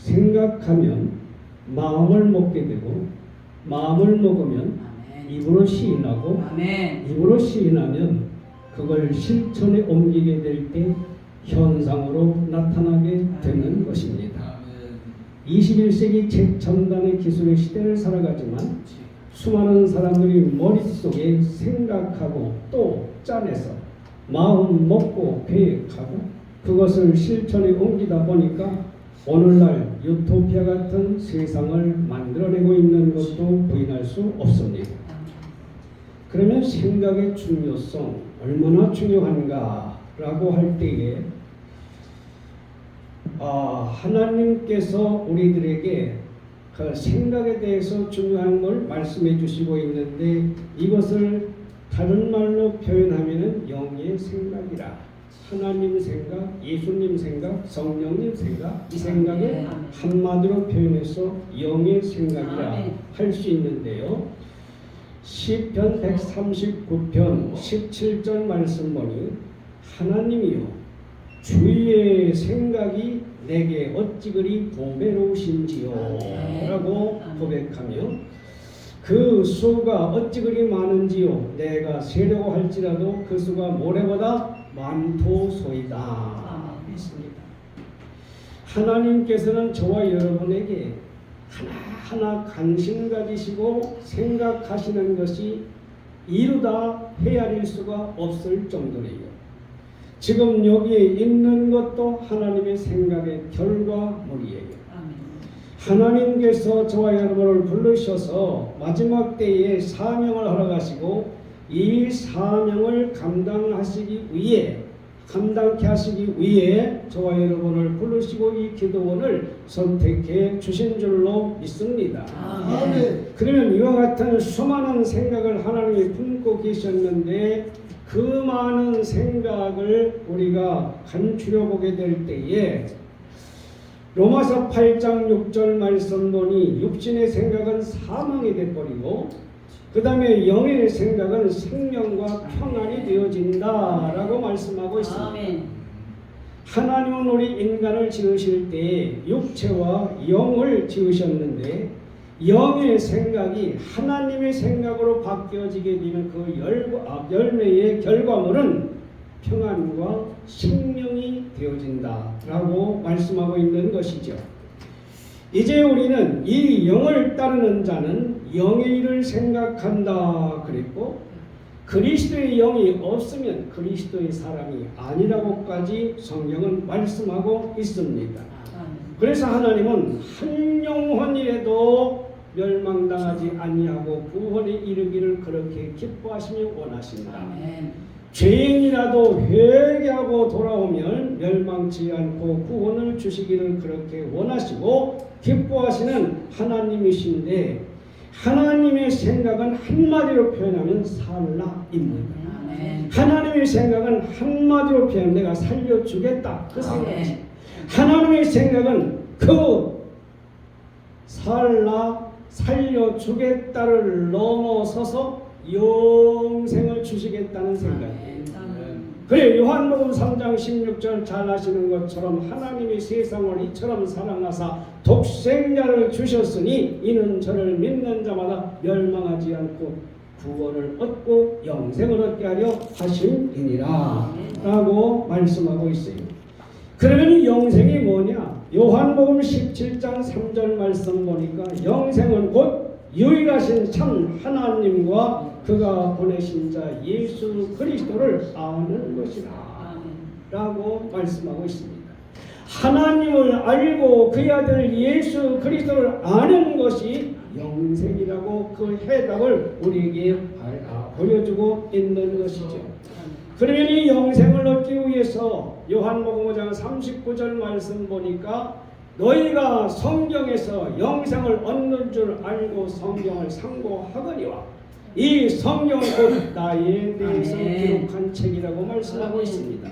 생각하면 마음을 먹게 되고 마음을 먹으면 입으로 시인하고 입으로 시인하면 그걸 실천에 옮기게 될 때 현상으로 나타나게 되는 것입니다. 21세기 최첨단의 기술의 시대를 살아가지만 수많은 사람들이 머릿속에 생각하고 또 짜내서 마음 먹고 계획하고 그것을 실천에 옮기다 보니까 오늘날 유토피아 같은 세상을 만들어내고 있는 것도 부인할 수 없습니다. 그러면 생각의 중요성 얼마나 중요한가 라고 할 때에 하나님께서 우리들에게 그 생각에 대해서 중요한 걸 말씀해 주시고 있는데 이것을 다른 말로 표현하면 영의 생각이라. 하나님 생각, 예수님 생각, 성령님 생각, 이 생각을 한마디로 표현해서 영의 생각이라 할 수 있는데요. 시편 139편 17절 말씀 보니 하나님이요 주의 생각이 내게 어찌 그리 보배로우신지요 라고 고백하며 그 수가 어찌 그리 많은지요 내가 세려고 할지라도 그 수가 모래보다 많도소이다 했습니다. 하나님께서는 저와 여러분에게 하나하나 관심 가지시고 생각하시는 것이 이루다 헤아릴 수가 없을 정도래요. 지금 여기에 있는 것도 하나님의 생각의 결과물이에요. 하나님께서 저와 여러분을 부르셔서 마지막 때에 사명을 하러 가시고 이 사명을 감당하시기 위해 감당케 하시기 위해 저와 여러분을 부르시고 이 기도원을 선택해 주신 줄로 믿습니다. 그러면 이와 같은 수많은 생각을 하나님이 품고 계셨는데 그 많은 생각을 우리가 간추려 보게 될 때에 로마서 8장 6절 말씀 보니 육신의 생각은 사망이 되어버리고 그 다음에 영의 생각은 생명과 평안이 되어진다라고 말씀하고 있습니다. 하나님은 우리 인간을 지으실 때 육체와 영을 지으셨는데 영의 생각이 하나님의 생각으로 바뀌어지게 되면 그 열매의 결과물은 평안과 생명이 되어진다라고 말씀하고 있는 것이죠. 이제 우리는 이 영을 따르는 자는 영의 일을 생각한다 그랬고 그리스도의 영이 없으면 그리스도의 사람이 아니라고까지 성경은 말씀하고 있습니다. 그래서 하나님은 한 영혼이라도 멸망당하지 아니하고 구원에 이르기를 그렇게 기뻐하시며 원하신다. 죄인이라도 회개하고 돌아오면 멸망치 않고 구원을 주시기를 그렇게 원하시고 기뻐하시는 하나님이신데 하나님의 생각은 한마디로 표현하면 살라입니다. 하나님의 생각은 한마디로 표현하면 내가 살려주겠다 그 생각이지. 하나님의 생각은 그 살려주겠다를 넘어서서 영생을 주시겠다는 생각이에요. 그래 요한복음 3장 16절 잘 아시는 것처럼 하나님이 세상을 이처럼 사랑하사 독생자를 주셨으니 이는 저를 믿는 자마다 멸망하지 않고 구원을 얻고 영생을 얻게 하려 하심이니라 라고 말씀하고 있어요. 그러면 이 영생이 뭐냐? 요한복음 17장 3절 말씀 보니까 영생은 곧 유일하신 참 하나님과 그가 보내신 자 예수 그리스도를 아는 것이다 라고 말씀하고 있습니다. 하나님을 알고 그의 아들 예수 그리스도를 아는 것이 영생이라고 그 해답을 우리에게 보여주고 있는 것이죠. 그러면 이 영생을 얻기 위해서 요한복음 5장 39절 말씀 보니까 너희가 성경에서 영생을 얻는 줄 알고 성경을 상고하거니와 이 성경은 곧 나에 대해서 기록한 책이라고 말씀하고 있습니다.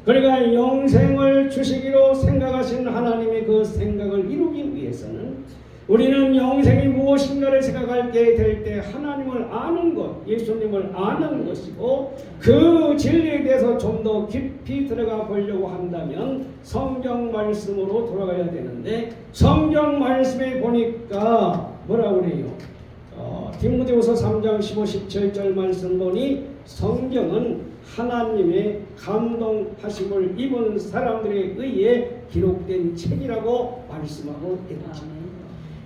그러니까 영생을 주시기로 생각하신 하나님의 그 생각을 이루기 위해서는 우리는 영생이 무엇인가를 생각하게 될 때 하나님을 아는 것, 예수님을 아는 것이고 그 진리에 대해서 좀 더 깊이 들어가 보려고 한다면 성경 말씀으로 돌아가야 되는데 성경 말씀에 보니까 뭐라고 그래요? 디모데후서 3장 15, 17절 말씀 보니 성경은 하나님의 감동하심을 입은 사람들에 의해 기록된 책이라고 말씀하고 있다.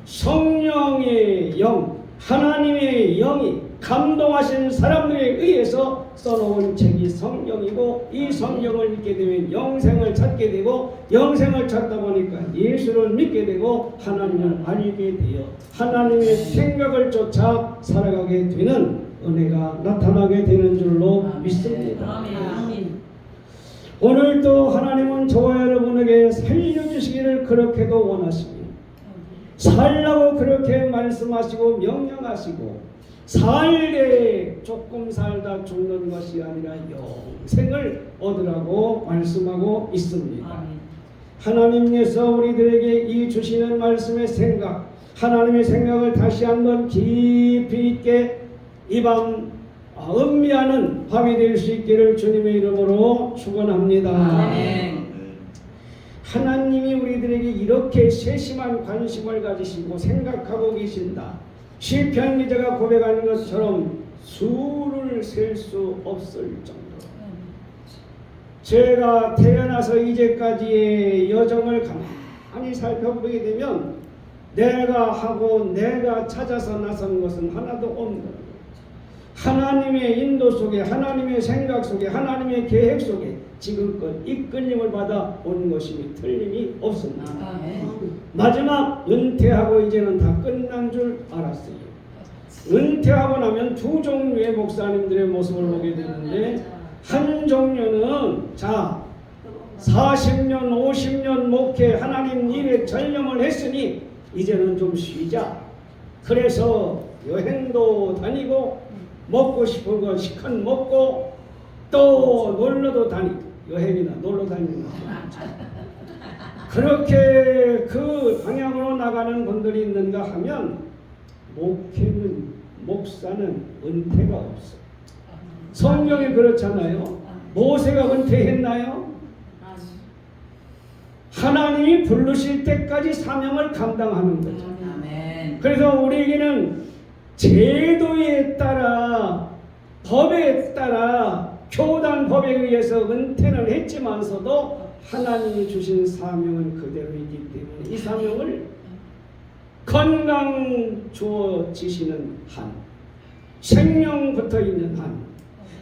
성령의 영, 하나님의 영이 감동하신 사람들에 의해서 써놓은 책이 성경이고 이 성경을 읽게 되면 영생을 찾게 되고 영생을 찾다 보니까 예수를 믿게 되고 하나님을 알게 되어 하나님의 생각을 쫓아 살아가게 되는 은혜가 나타나게 되는 줄로 믿습니다. 오늘도 하나님은 저와 여러분에게 살려주시기를 그렇게도 원하십니다. 살라고 그렇게 말씀하시고 명령하시고 살되 조금 살다 죽는 것이 아니라 영생을 얻으라고 말씀하고 있습니다. 하나님께서 우리들에게 이 주시는 말씀의 생각, 하나님의 생각을 다시 한번 깊이 있게 이 밤 음미하는 밤이 될 수 있기를 주님의 이름으로 축원합니다. 아멘. 하나님이 우리들에게 이렇게 세심한 관심을 가지시고 생각하고 계신다. 시편 기자가 고백한 것처럼 수를 셀 수 없을 정도로 제가 태어나서 이제까지의 여정을 가만히 살펴보게 되면 내가 하고 내가 찾아서 나선 것은 하나도 없는 거예요. 하나님의 인도 속에 하나님의 생각 속에 하나님의 계획 속에 지금껏 이끌림을 받아 온 것이 틀림이 없습니다. 마지막 은퇴하고 이제는 다 끝난 줄 알았어요. 은퇴하고 나면 두 종류의 목사님들의 모습을 보게 되는데 한 종류는 40년 50년 목회 하나님 일에 전념을 했으니 이제는 좀 쉬자. 그래서 여행도 다니고 먹고 싶은 거 시컷 먹고 또 놀러도 다니고 여행이나 놀러 다니는 그렇게 그 방향으로 나가는 분들이 있는가 하면 목회는 목사는 은퇴가 없어. 성경에 그렇잖아요. 모세가 은퇴했나요? 하나님이 부르실 때까지 사명을 감당하는 거죠. 그래서 우리에게는 제도에 따라 법에 따라 교단 법에 의해서 은퇴는 했지만서도 하나님이 주신 사명은 그대로 있기 때문에 이 사명을 건강 주어지시는 한, 생명 붙어 있는 한,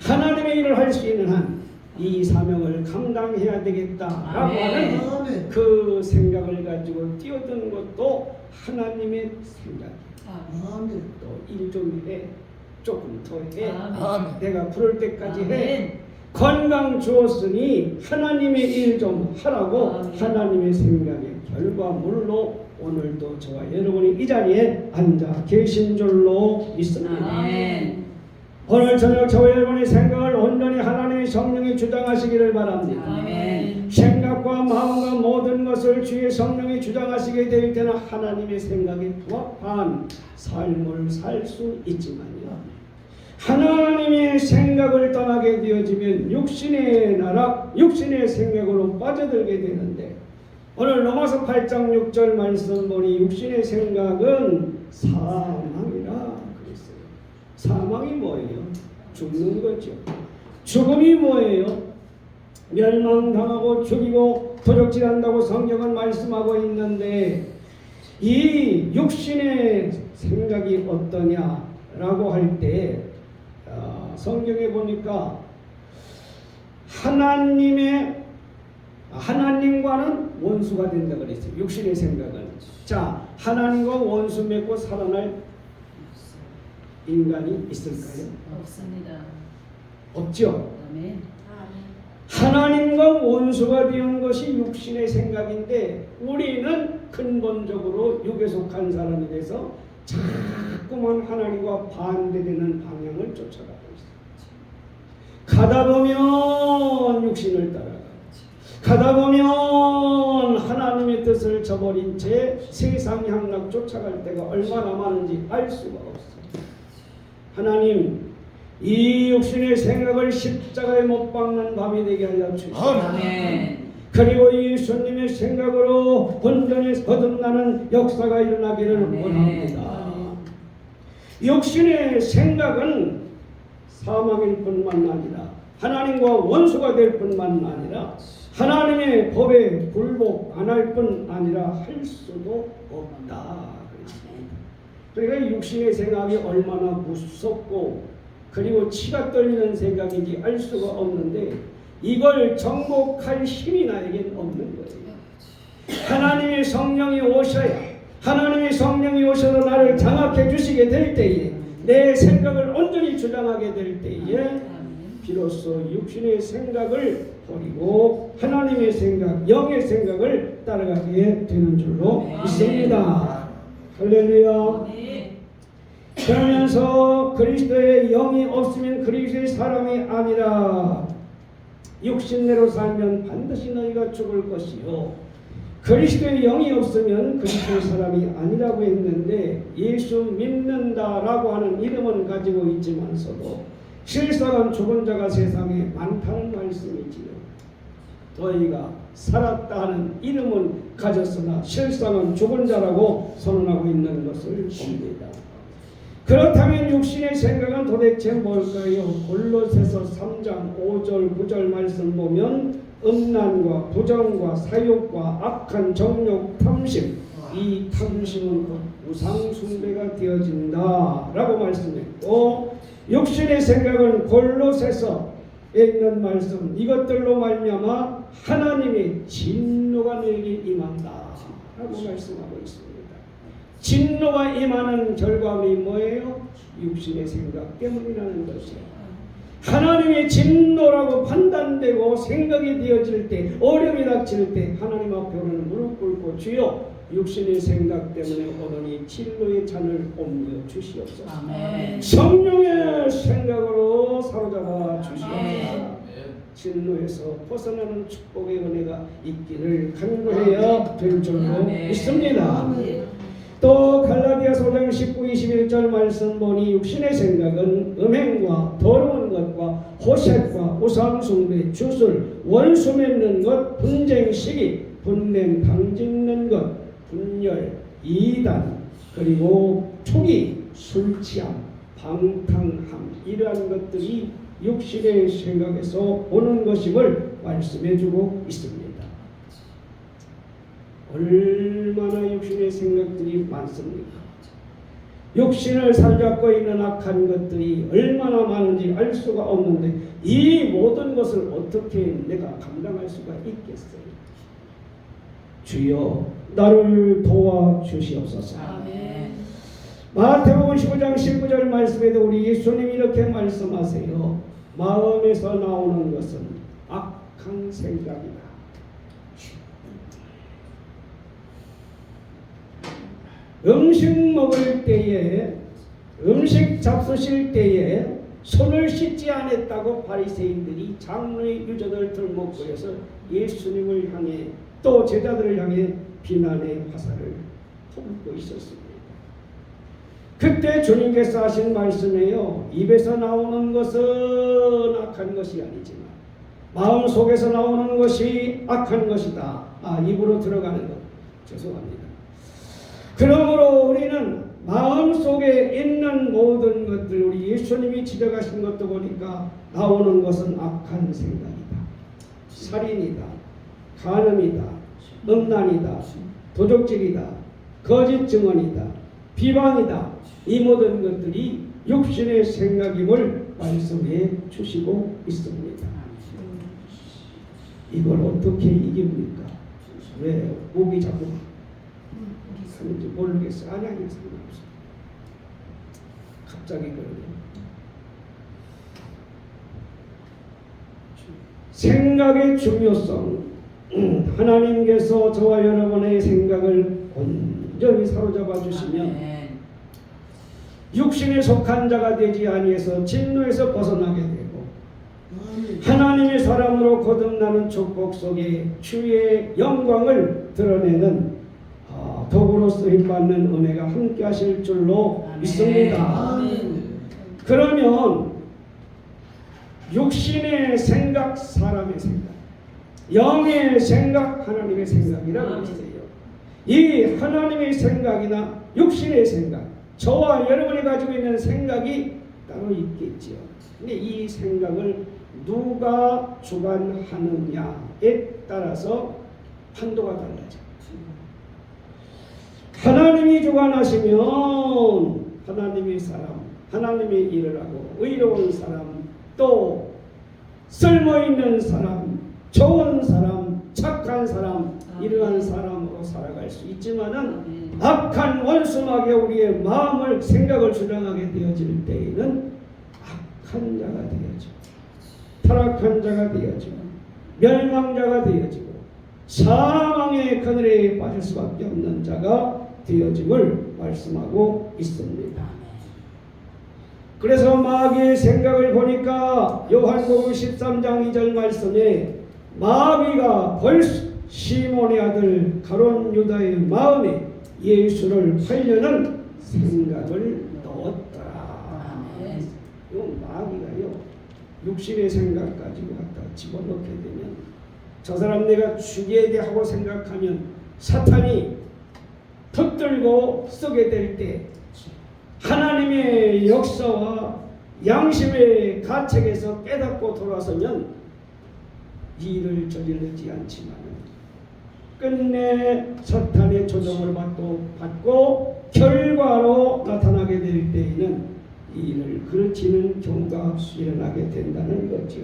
하나님의 일을 할 수 있는 한, 이 사명을 감당해야 되겠다라고 하는 그 생각을 가지고 뛰어드는 것도 하나님의 생각이에요. 또 일 좀 해, 조금 더 해, 내가 부를 때까지 해. 건강 주었으니 하나님의 일 좀 하라고 하나님의 생각의 결과물로 오늘도 저와 여러분이 이 자리에 앉아 계신 줄로 믿습니다. 오늘 저녁 저와 여러분의 생각을 온전히 하나님의 성령이 주장하시기를 바랍니다. 생각과 마음과 모든 것을 주의 성령이 주장하시게 될 때는 하나님의 생각에 부합한 삶을 살 수 있지만요, 하나님의 생각을 떠나게 되어지면 육신의 나락, 육신의 생각으로 빠져들게 되는데 오늘 로마서 8장 6절 말씀 보니 육신의 생각은 사망이라 그랬어요. 사망이 뭐예요? 죽는 거죠. 죽음이 뭐예요? 멸망당하고 죽이고 도적질한다고 성경은 말씀하고 있는데 이 육신의 생각이 어떠냐라고 할 때 성경에 보니까 하나님과는 원수가 된다 그랬어요. 육신의 생각은. 자, 하나님과 원수 맺고 살아날 인간이 있을까요? 없습니다. 없죠. 아멘. 하나님과 원수가 되는 것이 육신의 생각인데 우리는 근본적으로 육에 속한 사람이 돼서 자꾸만 하나님과 반대되는 방향을 쫓아가고 있어요. 가다 보면 육신을 따라가고 가다 보면 하나님의 뜻을 저버린 채 세상 향락 쫓아갈 때가 얼마나 많은지 알 수가 없어요. 하나님, 이 육신의 생각을 십자가에 못 박는 밤이 되게 하여 주시옵소서. 그리고 예수님의 생각으로 온전히 거듭나는 역사가 일어나기를 원합니다. 육신의 생각은 사망일 뿐만 아니라 하나님과 원수가 될 뿐만 아니라 하나님의 법에 굴복 안 할 뿐 아니라 할 수도 없다. 그러니까 육신의 생각이 얼마나 무섭고 그리고 치가 떨리는 생각인지 알 수가 없는데 이걸 정복할 힘이 나에겐 없는 거예요. 하나님의 성령이 오셔야, 하나님의 성령이 오셔서 나를 장악해 주시게 될 때에, 내 생각을 온전히 주장하게 될 때에 비로소 육신의 생각을 버리고 하나님의 생각, 영의 생각을 따라가게 되는 줄로 믿습니다. 할렐루야. 그러면서 그리스도의 영이 없으면 그리스도의 사람이 아니라 육신대로 살면 반드시 너희가 죽을 것이요 그리스도의 영이 없으면 그리스도의 사람이 아니라고 했는데, 예수 믿는다라고 하는 이름은 가지고 있지만서도 실상은 죽은 자가 세상에 많다는 말씀이지요. 너희가 살았다 하는 이름은 가졌으나 실상은 죽은 자라고 선언하고 있는 것을 봅니다. 그렇다면 육신의 생각은 도대체 뭘까요? 골로새서 3장 5절 9절 말씀 보면 음란과 부정과 사욕과 악한 정욕 탐심, 이 탐심은 우상 숭배가 되어진다 라고 말씀했고, 육신의 생각은 골로새서에 있는 말씀, 이것들로 말미암아 하나님의 진노가 너에게 임한다 라고 말씀하고 있습니다. 진노가 임하는 결과물이 뭐예요? 육신의 생각 때문이라는 것이에요. 하나님의 진노라고 판단되고 생각이 되어질 때, 어려움이 닥칠 때 하나님 앞에는 무릎 꿇고 주여 육신의 생각 때문에 오더니 진노의 잔을 옮겨 주시옵소서. 성령의 생각으로 사로잡아 주시옵소서. 진노에서 벗어나는 축복의 은혜가 있기를 간구해야 될 줄로 믿습니다. 또 갈라디아서 5장 19, 21절 말씀 보니 육신의 생각은 음행과 더러운 것과 호색과 우상숭배, 주술, 원수 맺는 것, 분쟁, 시기, 분냄, 당짓는 것, 분열, 이단, 그리고 투기, 술취함, 방탕함, 이러한 것들이 육신의 생각에서 오는 것임을 말씀해주고 있습니다. 얼마나 육신의 생각들이 많습니까? 육신을 사로잡고 있는 악한 것들이 얼마나 많은지 알 수가 없는데 이 모든 것을 어떻게 내가 감당할 수가 있겠어요? 주여 나를 도와주시옵소서. 마태복음 15장 19절 말씀에도 우리 예수님이 이렇게 말씀하세요. 마음에서 나오는 것은 악한 생각이다. 음식 먹을 때에, 음식 잡수실 때에 손을 씻지 않았다고 바리새인들이 장로의 유저들 들먹거려서 예수님을 향해 또 제자들을 향해 비난의 화살을 쏟고 있었습니다. 그때 주님께서 하신 말씀이에요. 입에서 나오는 것은 악한 것이 아니지만 마음속에서 나오는 것이 악한 것이다. 입으로 들어가는 것. 죄송합니다. 그러므로 우리는 마음속에 있는 모든 것들, 우리 예수님이 지적하신 것도 보니까 나오는 것은 악한 생각이다. 살인이다. 간음이다. 음란이다. 도적질이다. 거짓 증언이다. 비방이다. 이 모든 것들이 육신의 생각임을 말씀해 주시고 있습니다. 이걸 어떻게 이깁니까? 왜 목이 자꾸 하는지 모르겠어요. 아니 상관없어. 갑자기 그러네요. 생각의 중요성. 하나님께서 저와 여러분의 생각을 온전히 사로잡아 주시면 육신에 속한 자가 되지 아니해서 진노에서 벗어나게 되고, 하나님의 사람으로 거듭나는 축복 속에 주의 영광을 드러내는 도구로 쓰임받는 은혜가 함께 하실 줄로 믿습니다. 그러면 육신의 생각, 사람의 생각, 영의 생각, 하나님의 생각이라고 했어요. 이 하나님의 생각이나 육신의 생각, 저와 여러분이 가지고 있는 생각이 따로 있겠지요. 근데 이 생각을 누가 주관하느냐에 따라서 판도가 달라져. 하나님이 주관하시면 하나님의 사람, 하나님의 일을 하고 의로운 사람, 또 쓸모있는 사람, 좋은 사람, 착한 사람, 이러한 사람으로 살아갈 수 있지만은 악한 원수마귀 우리의 마음을, 생각을 주장하게 되어질 때에는 악한 자가 되어지고 타락한 자가 되어지고 멸망자가 되어지고 사망의 그늘에 빠질 수밖에 없는 자가 되어짐을 말씀하고 있습니다. 그래서 마귀의 생각을 보니까 요한복음 13장 2절 말씀에 마귀가 벌써 시몬의 아들 가룟 유다의 마음에 예수를 팔려는 생각을 넣었더라. 이건 마귀가요, 육신의 생각 가지고 갖다 집어넣게 되면 저 사람 내가 죽여야 돼 하고 생각하면 사탄이 붙들고 쓰게 될 때 하나님의 역사와 양심의 가책에서 깨닫고 돌아서면 이 일을 저지르지 않지만 끝내 사탄의 조종을 받고 결과로 나타나게 될 때에는 이 일을 그르치는 경우가 일어나게 된다는 거죠.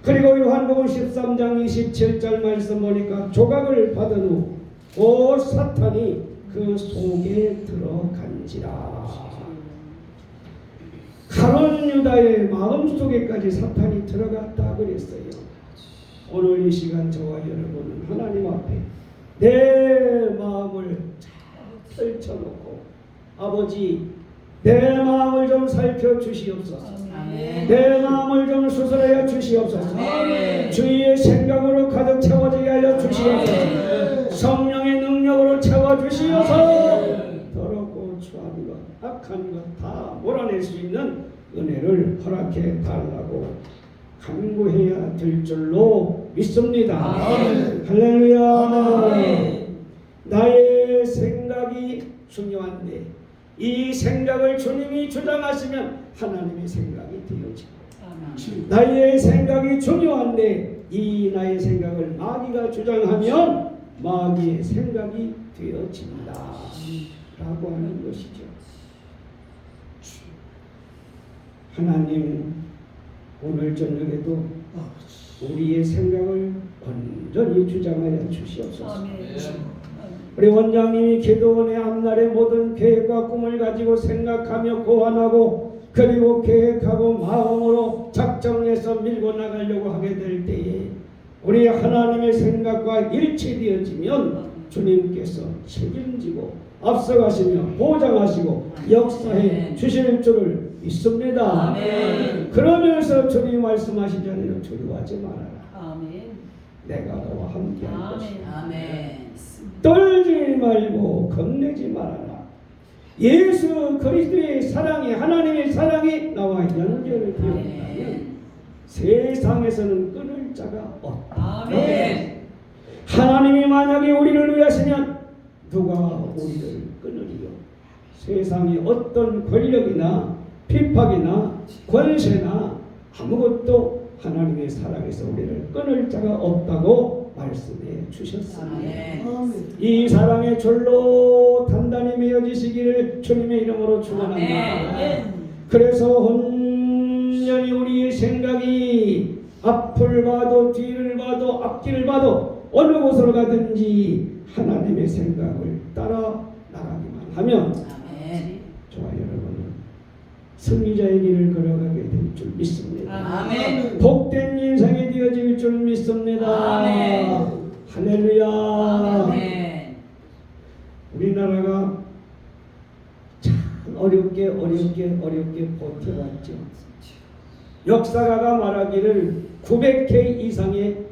그리고 요한복음 13장 27절 말씀 보니까 조각을 받은 후 오 사탄이 그 속에 들어간지라. 가룟 유다의 마음속에까지 사탄이 들어갔다 그랬어요. 오늘 이 시간 저와 여러분은 하나님 앞에 내 마음을 잘 펼쳐놓고 아버지 내 마음을 좀 살펴주시옵소서. 내 마음을 좀 수술하여 주시옵소서. 주의 생각으로 가득 채워지게 하여 주시옵소서. 성령의 능력으로 채워주시옵소서. 더럽고 추한 것, 악한 것 다 몰아낼 수 있는 은혜를 허락해 달라고 간구해야 될 줄로 믿습니다. 할렐루야. 나의 생각이 중요한데 이 생각을 주님이 주장하시면 하나님의 생각이 되어지고 나의 생각이 중요한데 이 나의 생각을 마귀가 주장하면 마귀의 생각이 되어진다 라고 하는 것이죠. 하나님 오늘 저녁에도 우리의 생각을 온전히 주장하여 주시옵소서. 우리 원장님이 기도원의 앞날의 모든 계획과 꿈을 가지고 생각하며 고안하고 그리고 계획하고 마음으로 작정해서 밀고 나가려고 하게 될 때에 우리 하나님의 생각과 일치되어지면 주님께서 책임지고 앞서가시며 보장하시고 역사해 주실 줄을 믿습니다. 아멘. 그러면서 주님 말씀하시잖아요. 두려워하지 말아라. 아멘. 내가 너와 함께 할 것이다. 떨지 말고 겁내지 말아라. 예수 그리스도의 사랑이 하나님의 사랑이 나와 연결되었다면 세상에서는 끊을 자가 없다. 아멘. 하나님이 만약에 우리를 위하시면 누가 우리를 끊으리요. 세상의 어떤 권력이나 핍박이나 권세나 아무것도 하나님의 사랑에서 우리를 끊을 자가 없다고 말씀해 주셨습니다. 이 사랑의 줄로 단단히 매어지시기를 주님의 이름으로 축원합니다. 그래서 온전히 우리의 생각이 앞을 봐도 뒤를 봐도 앞길을 봐도 어느 곳으로 가든지 하나님의 생각을 따라 나가기만 하면 저와 여러분은 승리자의 길을 걸어가게 될 줄 믿습니다. 아멘. 복된 인생이 되어질 줄 믿습니다. 아멘. 할렐루야. 아멘. 우리나라가 참 어렵게 버텨왔죠. 역사가가 말하기를 900회 이상의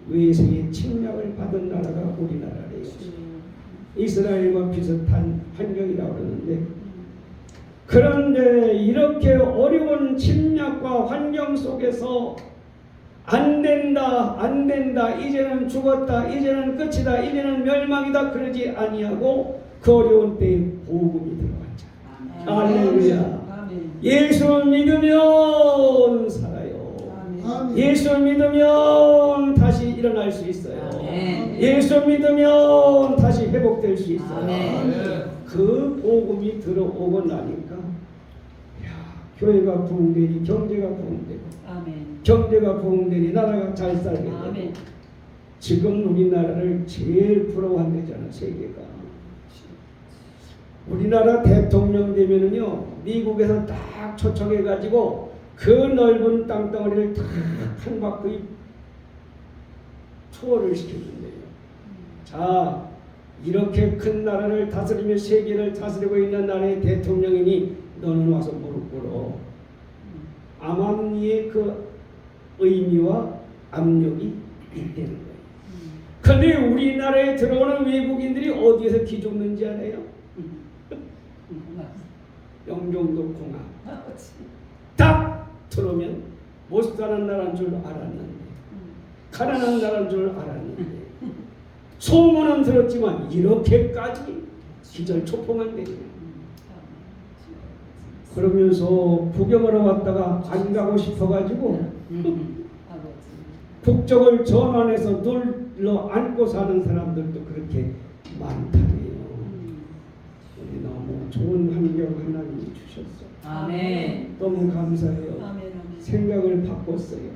외세의 침략을 받은 나라가 우리나라래요. 이스라엘과 비슷한 환경이라고 그러는데, 그런데 이렇게 어려운 침략과 환경 속에서 안 된다, 이제는 죽었다, 이제는 끝이다, 이제는 멸망이다 그러지 아니하고 그 어려운 때에 복음이 들어왔잖아. 할렐루야. 예수 믿으면 살아요. 예수 믿으면 다시 일어날 수 있어요. 예수 믿으면 다시 회복될 수 있어요. 그 복음이 들어오고 나니까 교회가 부흥되니 경제가 부흥되고, 경제가 부흥되니 나라가 잘 살게 되고, 지금 우리나라를 제일 부러워한대잖아, 세계가. 우리나라 대통령 되면은요, 미국에서 딱 초청해가지고 그 넓은 땅덩어리를 딱 한 바퀴 투어를 시켜준대요. 자, 이렇게 큰 나라를 다스리며 세계를 다스리고 있는 나라의 대통령이니 너는 와서 무릎 꿇어. 암암리의 그 의미와 압력이 있다는 거예요. 그런데 우리나라에 들어오는 외국인들이 어디에서 기죽는지 알아요? 영종도 공항. 딱 들어오면 못 사는 나라인 줄 알았는데, 가난한 나라인 줄 알았는데, 소문은 들었지만 이렇게까지 기절초풍한데, 그러면서 구경하러 왔다가 안 가고 싶어가지고 국적을 전환해서 눌러 앉고 사는 사람들도 그렇게 많다네요. 우리 너무 좋은 환경 하나님이 주셨어. 아멘. 너무 감사해요. 아멘. 생각을 바꿨어요.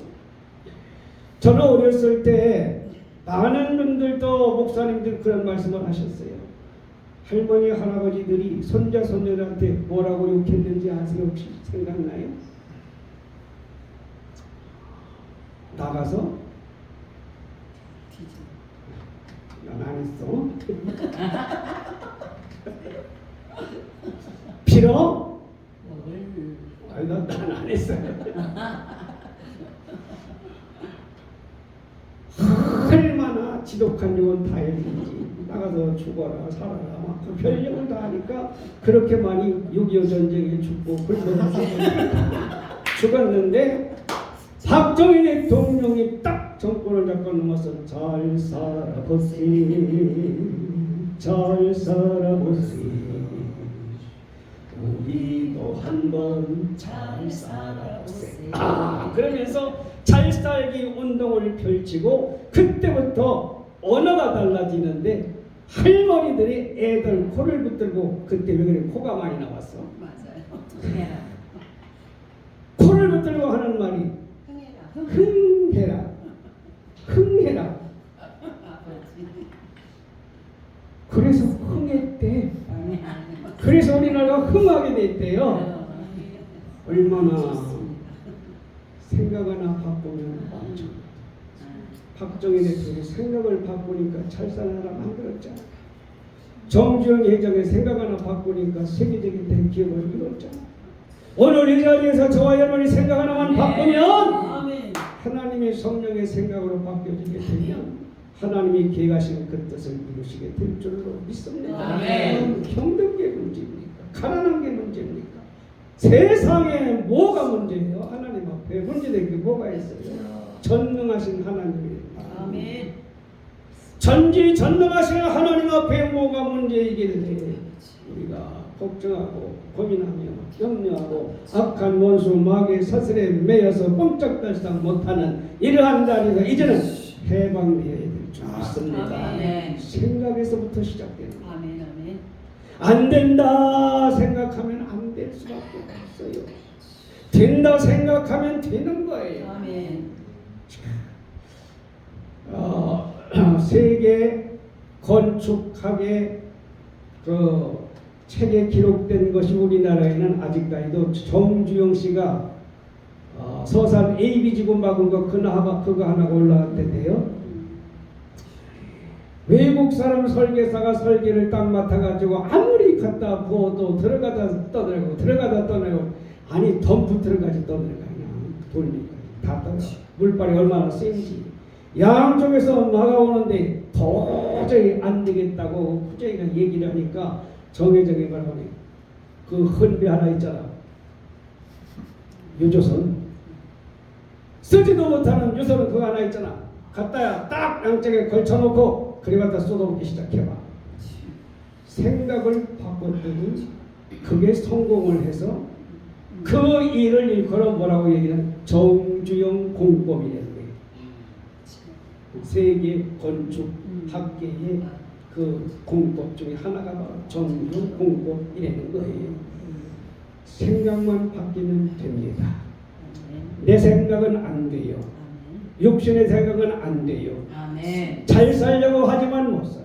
저는 어렸을 때 많은 분들도 목사님들 그런 말씀을 하셨어요. 할머니 할아버지들이 손자 손녀들한테 뭐라고 욕했는지 아세요? 혹시 생각나요? 나가서 난 안 했어. 빌어? 아니 난 안 했어요. 얼마나 지독한 욕은 다 했는지, 나가서 죽어라 살아라 막 별욕을 다 하니까 그렇게 많이 6.25 전쟁에 죽고 굶어 죽었는데, 박정희 대통령이 딱 정권을 잡고 넘어서 잘 살아보세, 잘 살아보세, 우리도 한번 잘 살아보세. 그러면서 잘 살기 운동을 펼치고, 그때부터 언어가 달라지는데 할머니들이 애들 코를 붙들고, 그때 왜 그래? 코가 많이 나왔어. 맞아요. 코를 붙들고 하는 말이 흥해라, 흥해라. 그래서 흥했대. 그래서 우리나라가 흥하게 됐대요. 얼마나 생각 하나 바꾸면 엄청. 박정희 대통령이 생각을 바꾸니까 잘 사는 나라 만들었잖아. 정주영 회장의 생각 하나 바꾸니까 세계적인 대기업을 이뤘잖아. 오늘 이 자리에서 저와 여러분이 생각 하나만 바꾸면, 하나님의 성령의 생각으로 바뀌어지게 되면 하나님이 계획하신 그 뜻을 이루시게 될 줄로 믿습니다. 힘든 게 문제입니까? 가난한 게 문제입니까? 세상에 뭐가 문제예요? 하나님 앞에 문제된 게 뭐가 있어요? 전능하신 하나님이. 아멘. 전지전능하신 하나님 앞에 뭐가 문제이길래 우리가 걱정하고 고민하며 염려하고 악한 원수 마귀의 사슬에 매여서 꼼짝달싹 못하는 이러한 자리가 이제는 해방되어야 될 줄 믿습니다. 생각에서부터 시작되는 거예요. 안 된다 생각하면 안 될 수밖에 없어요. 된다 생각하면 되는 거예요. 세계 건축학의 그 책에 기록된 것이 우리나라에는 아직까지도 정주영 씨가 서산 AB지구 막은 거 그거 하나가 올라왔던데요. 외국 사람 설계사가 설계를 딱 맡아가지고 아무리 갖다 부어도 들어가다 떠내고 들어가다 떠내고, 아니 덤프 들어가지 떠내가 그냥 돌리까지 다 떠나. 물발이 얼마나 센지. 양쪽에서 막아오는데 도저히 안 되겠다고 후재이가 얘기를 하니까 정혜정이 말하니 그 헌배 하나 있잖아. 유조선. 쓰지도 못하는 유서는 그거 하나 있잖아. 갖다야 딱 양쪽에 걸쳐놓고 그래 갖다 쏟아붓기 시작해봐. 생각을 바꿨더니 그게 성공을 해서 그 일을 일컬어 뭐라고 얘기하는 정주영 공법이라는 거예요. 세계 건축 학계의 그 공법 중에 하나가 바로 정주영 공법이라는 거예요. 생각만 바뀌면 됩니다. 내 생각은 안 돼요. 육신의 생각은 안 돼요. 아멘. 잘 살려고 하지만 못 살아요.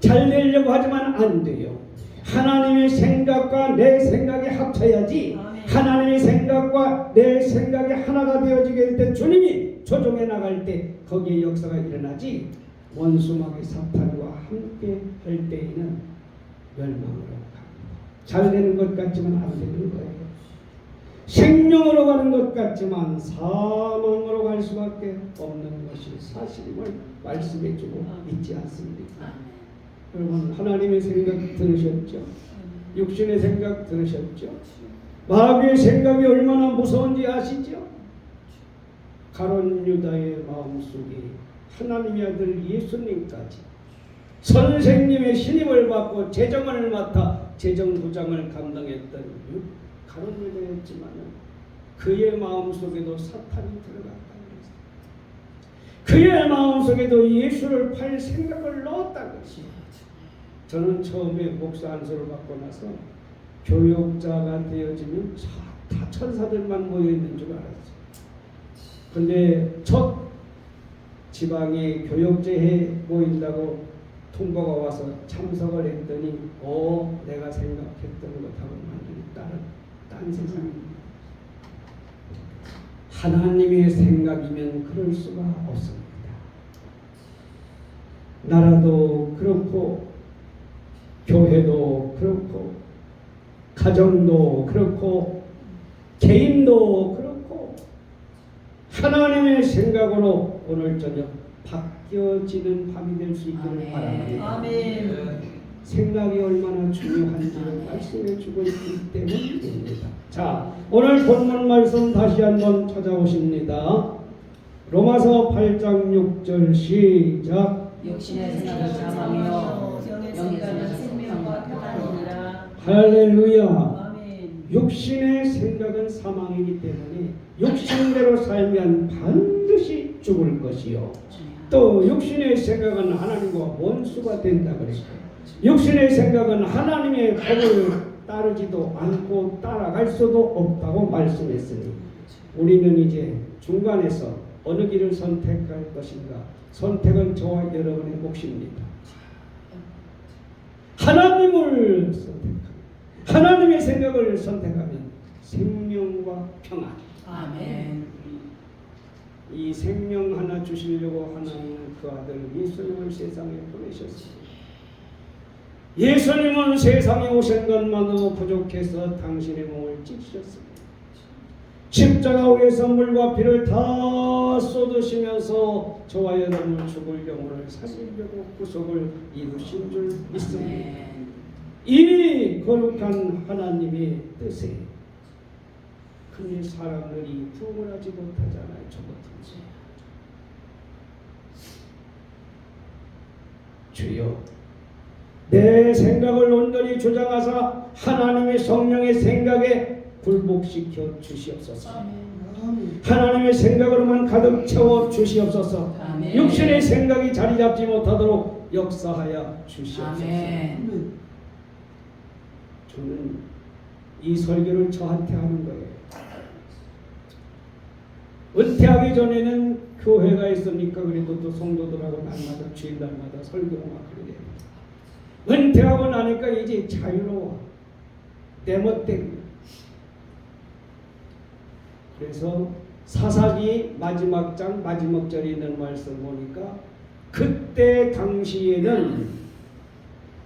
잘 되려고 하지만 안 돼요. 하나님의 생각과 내 생각이 합쳐야지. 하나님의 생각과 내 생각이 하나가 되어지게 될 때 주님이 조종해 나갈 때 거기에 역사가 일어나지. 원수마귀 사탄과 함께 할 때에는 멸망으로 갑니다. 잘 되는 것 같지만 안 되는 거예요. 생명으로 가는 것 같지만 사망으로 갈 수밖에 없는 것이 사실임을 말씀해주고 있지 않습니까? 여러분, 하나님의 생각 들으셨죠? 육신의 생각 들으셨죠? 마귀의 생각이 얼마나 무서운지 아시죠? 가룟 유다의 마음속에 하나님의 아들 예수님까지 선생님의 신임을 받고 재정을 맡아 재정부장을 감당했던 가룟 유다였지만은 그의 마음속에도 사탄이 들어갔다고 했어요. 그의 마음속에도 예수를 팔 생각을 넣었다고 했어요. 저는 처음에 목사 안수를 받고 나서 교육자가 되어지면 다 천사들만 모여있는 줄 알았어요. 근데 첫 지방에 교육제에 모인다고 통보가 와서 참석을 했더니 내가 생각했던 것하고는 완전히 딴 세상입니다. 하나님의 생각이면 그럴 수가 없습니다. 나라도 그렇고 교회도 그렇고 가정도 그렇고 개인도 그렇고 하나님의 생각으로 오늘 저녁 바뀌어지는 밤이 될 수 있기를 바랍니다. 아멘. 생각이 얼마나 중요한지를 말씀해 주고 있기 때문입니다. 자, 오늘 본문 말씀 다시 한번 찾아오십니다. 로마서 8장 6절 시작. 육신의 생각을 자망하며 영의 생각은 생명과 평안이니라. 할렐루야. 아멘. 육신의 생각은 사망이기 때문에 육신대로 살면 반드시 죽을 것이요. 또 육신의 생각은 하나님과 원수가 된다 그랬어요. 육신의 생각은 하나님의 법을 따르지도 않고 따라갈 수도 없다고 말씀했으니 우리는 이제 중간에서 어느 길을 선택할 것인가. 선택은 저와 여러분의 몫입니다. 하나님을 선택하면, 하나님의 생각을 선택하면 생명과 평안. 아멘. 이 생명 하나 주시려고 하나님은 그 아들 예수님을 세상에 보내셨습니다. 예수님은 세상에 오신 것만으로 부족해서 당신의 몸을 찢으셨습니다. 십자가 위에서 물과 피를 다 쏟으시면서 저와 여러분을 죽을 영혼을 살리려고 구속을 이루신 줄 믿습니다. 이 거룩한 하나님의 뜻에 근데 사람들이 부응을 하지 못하잖아요. 저 같은 주여, 내 생각을 온전히 주장하사 하나님의 성령의 생각에 굴복시켜 주시옵소서. 하나님의 생각으로만 가득 채워 주시옵소서. 아멘. 육신의 생각이 자리 잡지 못하도록 역사하여 주시옵소서. 아멘. 저는 이 설교를 저한테 하는 거예요. 은퇴하기 전에는 교회가 있으니까 그래도 또 성도들하고 날마다 주일날마다 설교를 막 그러게. 은퇴하고 나니까 이제 자유로워. 내 멋대로. 그래서 사사기 마지막 장 마지막 절에 있는 말씀 보니까 그때 당시에는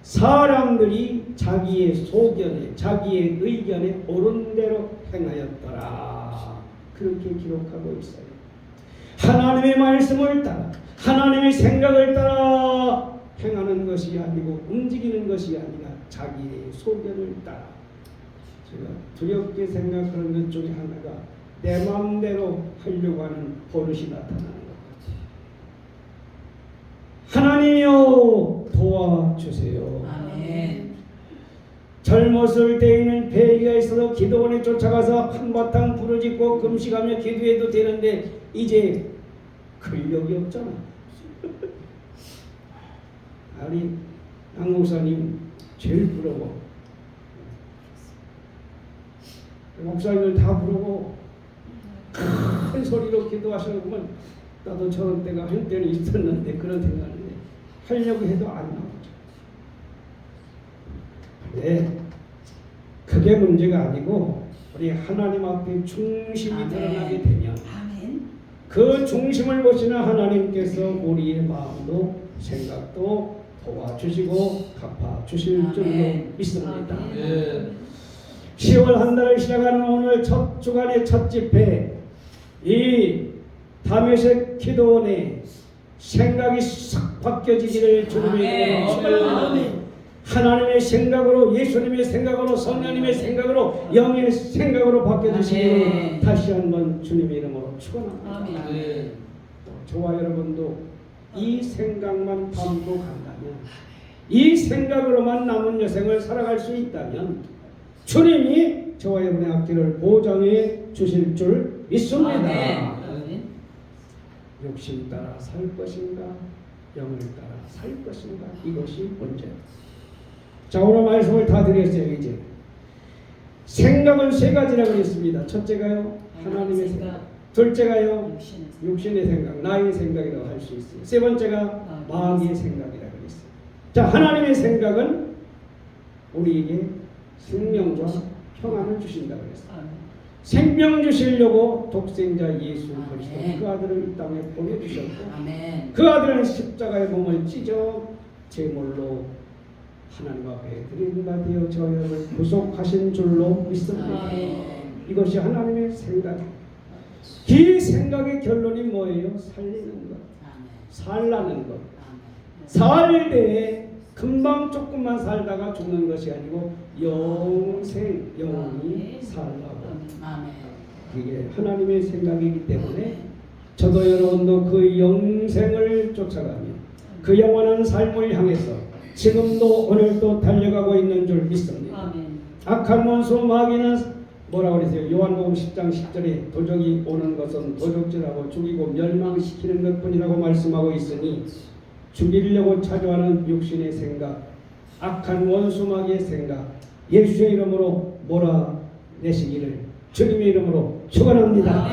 사람들이 자기의 소견에 자기의 의견에 옳은 대로 행하였더라. 그렇게 기록하고 있어요. 하나님의 말씀을 따라 하나님의 생각을 따라 행하는 것이 아니고 움직이는 것이 아니라 자기의 소견을 따라 제가 두렵게 생각하는 것 중에 하나가 내 마음대로 하려고 하는 버릇이 나타나는 것 같아요. 하나님이여 도와주세요. 아멘. 젊었을 때에는 배기가 있어서 기도원에 쫓아가서 한바탕 부르짖고 금식하며 기도해도 되는데 이제 근력이 없잖아. 아니 양 목사님 제일 부러워. 목사님들 다 부르고 큰 소리로 기도하시는 거 보면 나도 저런 때가 한때는 있었는데 그런 생각인데 하려고 해도 안 나오죠. 네, 그게 문제가 아니고 우리 하나님 앞에 중심이 아멘. 드러나게 되면 아멘. 그 중심을 보시는 하나님께서 우리의 마음도 생각도 도와주시고 갚아주실 줄로 아멘. 믿습니다. 아멘. 10월 한 달을 시작하는 오늘 첫 주간의 첫 집회 이 다메섹 기도원에 생각이 싹 바뀌어지기를 주님의 이름으로 축원합니다. 하나님의 생각으로 예수님의 생각으로 성령님의 생각으로 영의 생각으로 바뀌어주시기를 아멘. 다시 한번 주님의 이름으로 축원합니다. 아멘. 저와 여러분도 이 생각만 담고 간다면 이 생각으로만 남은 여생을 살아갈 수 있다면 주님이 저와 여러분의 앞길을 보장해 주실 줄 믿습니다. 아멘. 욕심 따라 살 것인가 영을 따라 살 것인가 이것이 문제입니다. 자 오늘 말씀을 다 드렸어요. 이제 생각은 세 가지라고 했습니다. 첫째가요 하나님의 생각, 둘째가요 육신의 생각, 나의 생각이라고 할 수 있어요. 세 번째가 마귀의 생각이라고 했어요. 자 하나님의 생각은 우리에게 생명과 평안을 주신다고 했어요. 생명 주시려고 독생자 예수 그리스도 아멘. 그 아들을 이 땅에 보내주셨고 아멘. 그 아들은 십자가의 몸을 찢어 제물로 하나님 앞에 드린 바 되어 저희를 구속하신 줄로 믿습니다. 아멘. 이것이 하나님의 생각입니다. 이 생각의 결론이 뭐예요? 살리는 것, 살라는 것. 살 때에 금방 조금만 살다가 죽는 것이 아니고 영생, 영원히 살라고. 아멘. 이게 하나님의 생각이기 때문에 저도 여러분도 그 영생을 쫓아가며 그 영원한 삶을 향해서 지금도 오늘도 달려가고 있는 줄 믿습니다. 아멘. 악한 원수 마귀는 뭐라고 그러세요? 요한복음 10장 10절에 도적이 오는 것은 도적질하고 죽이고 멸망시키는 것뿐이라고 말씀하고 있으니 죽이려고 찾아가는 육신의 생각, 악한 원수 마귀의 생각 예수의 이름으로 몰아내시기를 주님의 이름으로 축원합니다.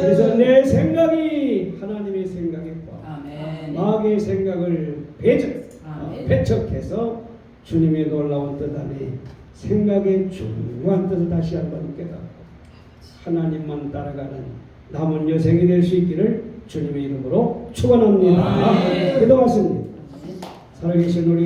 그래서 내 생각이 하나님의 생각에 아멘. 마귀의 생각을 배척해서 주님의 놀라운 뜻 안에 생각의 중요한 뜻을 다시 한번 깨닫고 하나님만 따라가는 남은 여생이 될 수 있기를 주님의 이름으로 축원합니다. 기도하십니다. 살아계신 우리